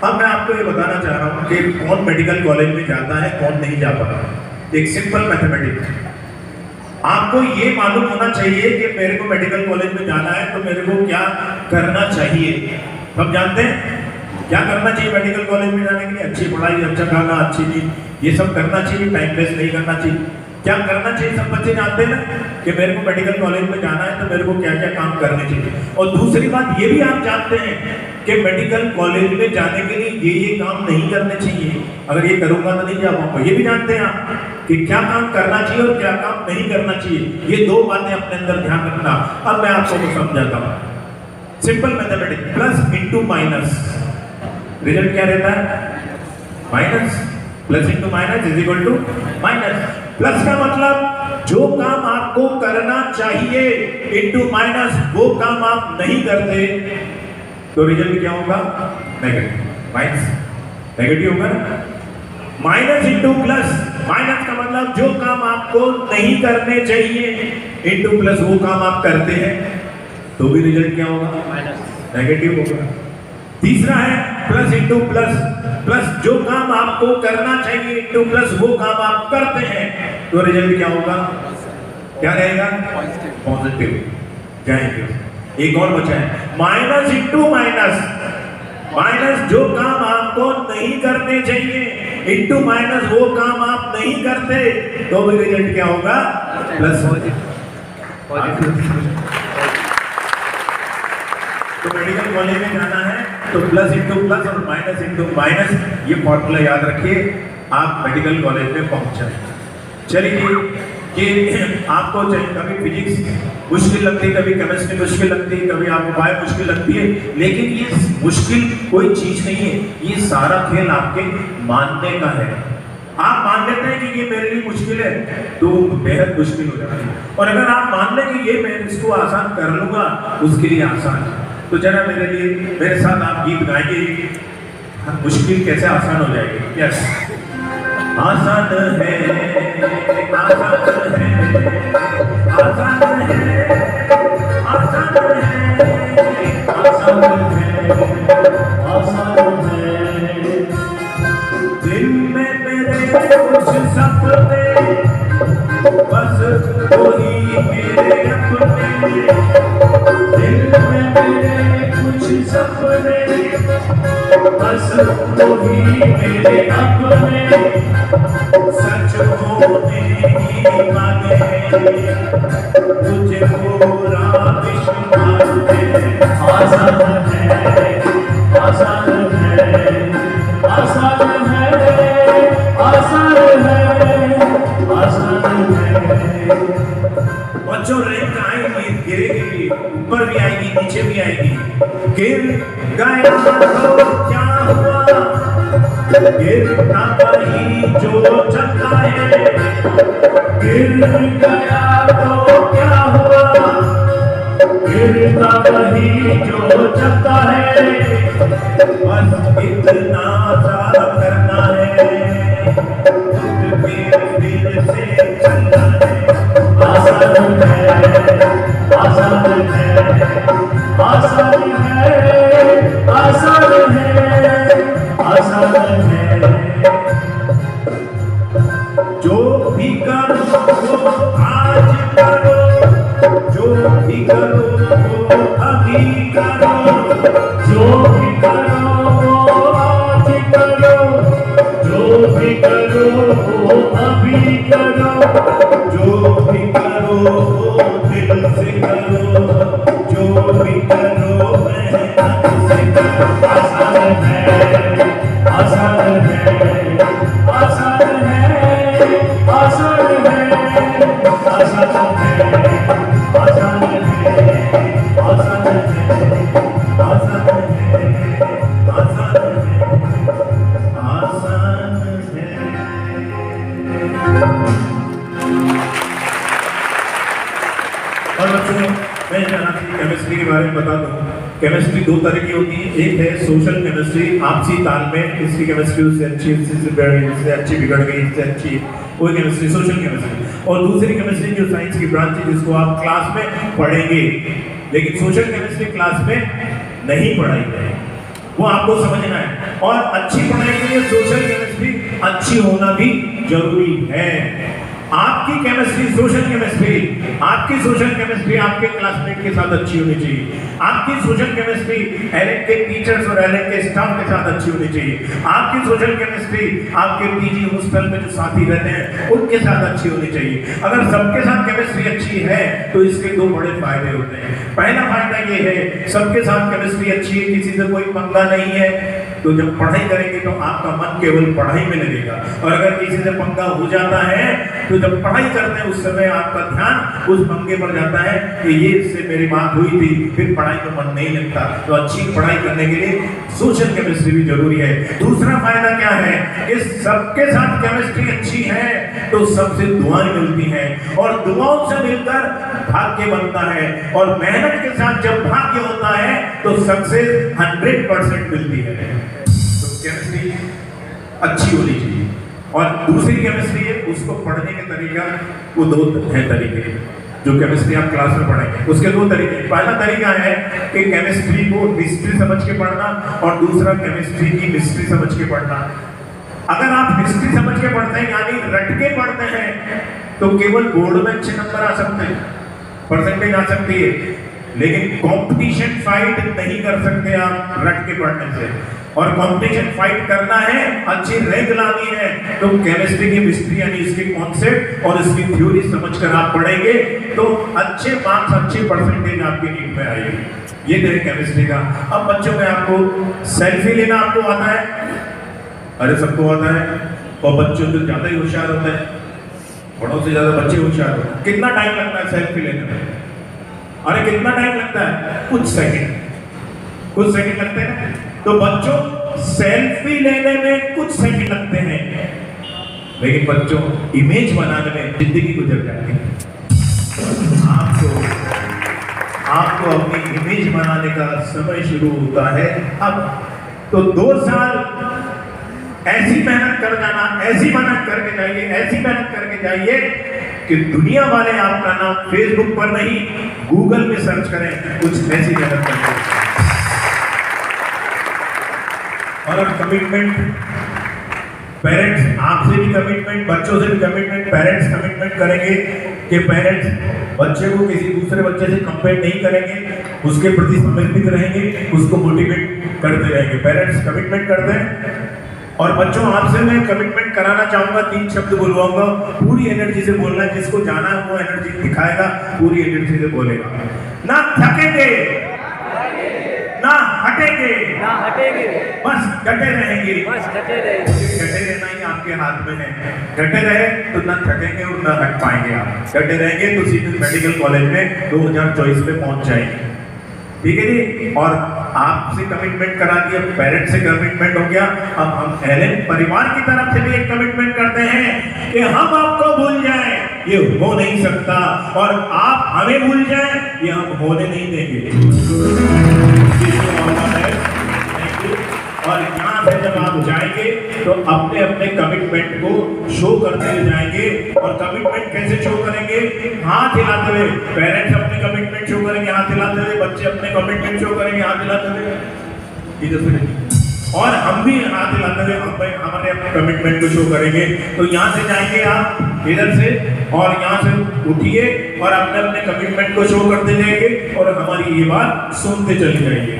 अब मैं आपको ये बताना चाह रहा हूँ कि कौन मेडिकल कॉलेज में जाता है, कौन नहीं जा पाता। एक सिंपल मैथमेटिक्स, आपको ये मालूम होना चाहिए कि मेरे को मेडिकल कॉलेज में जाना है तो मेरे को क्या करना चाहिए। सब जानते हैं क्या करना चाहिए मेडिकल कॉलेज में जाने के लिए? अच्छी पढ़ाई, अच्छा खाना, अच्छी नींद, ये सब करना चाहिए। टाइम वेस्ट नहीं करना चाहिए। क्या करना चाहिए? सब बच्चे जानते हैं ना कि मेरे को मेडिकल कॉलेज में जाना है तो मेरे को क्या क्या काम करने चाहिए। और दूसरी बात ये भी आप जानते हैं कि मेडिकल कॉलेज में जाने के लिए ये काम नहीं करने चाहिए। अगर ये करूंगा तो नहीं जा पाऊंगा। ये भी जानते हैं आप कि क्या काम करना चाहिए और क्या काम नहीं करना चाहिए। ये दो बातें अपने अंदर ध्यान रखना। अब मैं आपको वो समझाता हूँ। Simple mathematics, plus into minus, result क्या रहता है? Minus. Plus into minus is equal to minus. Plus का मतलब जो काम आपको करना चाहिए इंटू माइनस वो काम आप नहीं करते तो रिजल्ट क्या होगा? नेगेटिव। माइनस नेगेटिव होगा। माइनस इंटू प्लस, माइनस का मतलब जो काम आपको नहीं करने चाहिए इंटू प्लस वो काम आप करते हैं तो भी रिजल्ट क्या होगा? नेगेटिव होगा। तीसरा है प्लस इंटू प्लस, प्लस जो काम आपको करना चाहिए इंटू प्लस वो काम आप करते हैं तो रिजल्ट क्या होगा? क्या रहेगा? पॉजिटिव। जाएंगे। एक और बचा है माइनस इंटू माइनस, माइनस जो काम आपको नहीं करने चाहिए इंटू माइनस वो काम आप नहीं करते तो भी रिजल्ट क्या होगा? प्लस। तो मेडिकल कॉलेज में जाना है तो प्लस इंटू प्लस और माइनस इंटू माइनस, ये फॉर्मूला याद रखिए, आप मेडिकल कॉलेज में पहुंच जाए। चलिए कि आपको कभी फिजिक्स मुश्किल लगती है, कभी केमिस्ट्री मुश्किल लगती है, कभी आपको बायो मुश्किल लगती है, लेकिन ये मुश्किल कोई चीज नहीं है। ये सारा खेल आपके मानने का है। आप मान लेते हैं कि ये मेरे लिए मुश्किल है तो बेहद मुश्किल हो जाती है, और अगर आप मान लें कि ये मैं इसको आसान कर लूंगा उसके लिए आसान है। तो जरा मेरे साथ आप गीत गाएंगे, मुश्किल कैसे आसान हो जाएगी। यस, आसान है, आसान है, आसान है, आसान है, आसान है, आसान है। दिल में मेरे कुछ सपने, बस वही मेरे अपने। दिल में मेरे कुछ सपने, बस वही मेरे अपने। सच होने ही वाले तुझे पूरा विश्वास है। आसान है, आसान है, आसान है, आसान है, आसान है। बच्चों रैंक आएगी, गिरेगी, ऊपर भी आएगी, नीचे भी आएगी। गिर गया तो क्या हुआ? गिरता वही जो चलता है। गिर गया तो क्या हुआ? गिरता वही जो चलता है। बस इतना सा करना है, खुद के दिल से चलना है। आसान है, आसान है, आसान है, आसान है, आसान है। जो भी करो वो आज करो, जो भी करो वो अभी करो। जो भी करो वो आज करो, जो भी करो वो अभी करो। जो भी करो वो दिल से करो, जो भी करो मेहनत से करो। आसान है, आसान है, आसान है, आसान है, आसान है, आसान है, आसान है, आसान है, आसान है, आसान है। और बच्चों मैं केमिस्ट्री के बारे में बता दूं। केमिस्ट्री दो तरह की होती है। एक है सोशल केमिस्ट्री, आपसी तालमेल, इसकी केमिस्ट्री उससे अच्छी, इससे अच्छी बिगड़ गई, इससे अच्छी, वो केमिस्ट्री सोशल केमिस्ट्री। और दूसरी केमिस्ट्री जो साइंस की ब्रांच है जिसको आप क्लास में पढ़ेंगे, लेकिन सोशल केमिस्ट्री क्लास में नहीं पढ़ाई जाएगी। वो आपको समझना है। और अच्छी पढ़ाई के लिए सोशल केमिस्ट्री अच्छी होना भी जरूरी है। आपकी केमिस्ट्री सोशल केमिस्ट्री, आपकी सोशल केमिस्ट्री आपके क्लासमेट के साथ अच्छी होनी चाहिए। आपकी सोशल केमिस्ट्री एलएन के टीचर्स और एलएन के स्टाफ के साथ अच्छी होनी चाहिए। आपकी सोशल केमिस्ट्री आपके पीजी हॉस्टल में जो साथी रहते हैं उनके साथ अच्छी होनी चाहिए। अगर सबके साथ केमिस्ट्री अच्छी है तो इसके दो बड़े फायदे होते हैं। पहला फायदा ये है, सबके साथ केमिस्ट्री अच्छी है, किसी से कोई पंगा नहीं है, तो जब पढ़ाई करेंगे तो आपका मन केवल पढ़ाई में लगेगा। और अगर किसी से पंगा हो जाता है तो जब पढ़ाई करते हैं उस समय आपका ध्यान उस पंगे पर जाता है कि ये इससे मेरी बात हुई थी, फिर पढ़ाई में मन नहीं लगता। तो अच्छी पढ़ाई करने के लिए सोशल केमिस्ट्री भी जरूरी है। दूसरा फायदा क्या है कि सबके साथ केमिस्ट्री अच्छी है तो सबसे दुआएं मिलती हैं और दुआओं से मिलकर भाग्य बनता है। और मेहनत के साथ जब भाग्य होता है तो सक्सेस 100% मिलती है। तो केमिस्ट्री अच्छी होनी चाहिए। और दूसरी केमिस्ट्री है, उसको पढ़ने के तरीका, वो दो है तरीके जो केमिस्ट्री आप क्लास में पढ़ेंगे। उसके दो तरीके, पहला तरीका है कि केमिस्ट्री को हिस्ट्री समझ के पढ़ना और दूसरा केमिस्ट्री की हिस्ट्री समझ के पढ़ना। अगर आप हिस्ट्री समझ के पढ़ते हैं यानी रट के पढ़ते हैं तो केवल बोर्ड में अच्छे नंबर आ सकते हैं, परसेंटेज आ सकती है, लेकिन कंपटीशन फाइट नहीं कर सकते आप रट के पढ़ने से। और कंपटीशन फाइट करना है, अच्छी रैंक लानी है, तो केमिस्ट्री की हिस्ट्री यानी इसके कॉन्सेप्ट और इसकी थ्योरी समझकर आप पढ़ेंगे तो अच्छे मार्क्स, अच्छे परसेंटेज आपकी नीट में आएगी। ये मेरे केमिस्ट्री का। अब बच्चों में आपको सेल्फी लेना आपको आता है? अरे सबको आता है। और बच्चों तो ज्यादा ही होशियार होते हैं, बड़ों से ज्यादा बच्चे होशियार होते हैं। कितना टाइम लगता है सेल्फी लेने में? अरे कितना टाइम लगता है? कुछ सेकंड, कुछ सेकंड लगते हैं। तो बच्चों सेल्फी लेने में कुछ सेकंड लगते हैं, लेकिन बच्चों इमेज बनाने में जिंदगी गुजर जाती है। आपको अपनी इमेज बनाने का समय शुरू होता है अब। तो 2 साल ऐसी मेहनत कर जाना, ऐसी मेहनत करके जाइए, ऐसी मेहनत करके जाइए कि दुनिया वाले आपका नाम फेसबुक पर नहीं गूगल में सर्च करें, कुछ ऐसी मेहनत करके। और कमिटमेंट, पेरेंट्स आपसे भी कमिटमेंट, बच्चों से भी कमिटमेंट, पेरेंट्स कमिटमेंट करेंगे कि पेरेंट्स बच्चे को किसी दूसरे बच्चे से कंपेयर नहीं करेंगे, उसके प्रति समर्पित रहेंगे, उसको मोटिवेट करते रहेंगे। पेरेंट्स कमिटमेंट करते हैं। और बच्चों आपसे मैं कमिटमेंट कराना चाहूंगा, 3 शब्द बोलवाऊंगा, पूरी एनर्जी से बोलना है। जिसको जाना है वो एनर्जी दिखाएगा, पूरी एनर्जी से बोलेगा। ना थकेंगे, ना हटेंगे, ना हटेंगे, बस डटे रहेंगे। बस डटे रहेंगे। डटे रहना ही आपके हाथ में है। डटे रहे तो ना थकेंगे और ना हट पाएंगे। आप डटे रहेंगे तो सीधे मेडिकल कॉलेज में 2024 में पहुंच जाएंगे। ठीक है जी। और आपसे कमिटमेंट करा दिया, पेरेंट्स से कमिटमेंट हो गया। अब हम एलएन परिवार की तरफ से भी एक कमिटमेंट करते हैं कि हम आपको भूल जाएं, ये हो नहीं सकता, और आप हमें भूल जाएं, ये हम होने नहीं देंगे। और यहाँ से जब आप जाएंगे तो अपने अपने कमिटमेंट को शो करते हुए जाएंगे। और कमिटमेंट कैसे शो करेंगे? हाथ हिलाते हुए। पेरेंट्स अपने कमिटमेंट शो करेंगे हाथ हिलाते हुए, बच्चे अपने कमिटमेंट शो करेंगे हाथ हिलाते हुए, इधर से। और हम भी हाथ हिलाते हुए हमारे अपने कमिटमेंट को शो करेंगे। तो यहाँ से जाएंगे आप इधर से, और यहाँ से उठिए और अपने अपने कमिटमेंट को शो करते जाएंगे और हमारी ये बात सुनते चले जाएंगे।